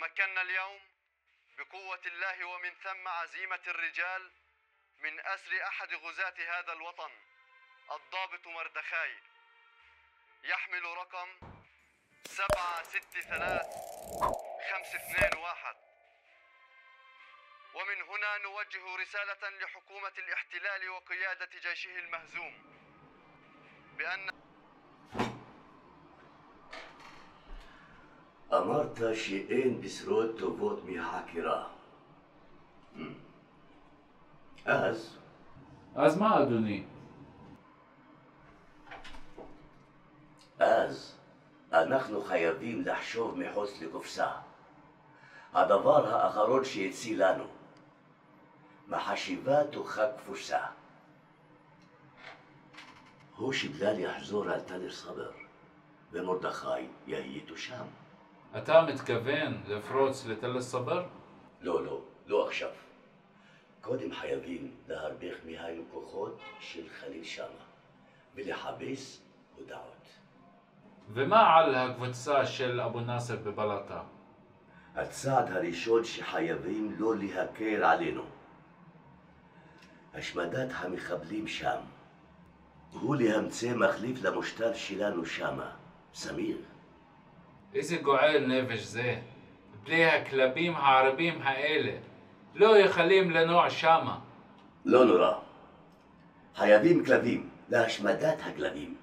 تمكنا اليوم بقوة الله ومن ثم عزيمة الرجال من أسر أحد غزاة هذا الوطن، الضابط مردخاي، يحمل رقم 763-521. ومن هنا نوجه رسالة لحكومة الاحتلال وقيادة جيشه المهزوم بأن אמרת שאין בשורות טובות מהחקירה. אז מה, אדוני? אז אנחנו חייבים לחשוב מחוץ לקופסה. הדבר האחרון שהציל לנו. מחשיבה תוכה כפוסה. הוא שבגלל יחזור על תל סבר, ומרדכי יהיה איתו שם. אתה מתכוון לפרוץ לתל סבר? לא עכשיו. קודם חייבים להרוויח מהיו כוחות של חליל שמה, ולחפש הודעות. ומה על הקבוצה של אבו נאסר בבלטה? הצעד הראשון שחייבים לא להקל עלינו. השמדת המחבלים שם. הוא להמציא מחליף למשטר שלנו שמה, סמיר. איזה גועל נפש זה. בלי הכלבים הערבים האלה לא יכולים לנוע שמה. לא נורא. חייבים כלבים להשמדת הכלבים.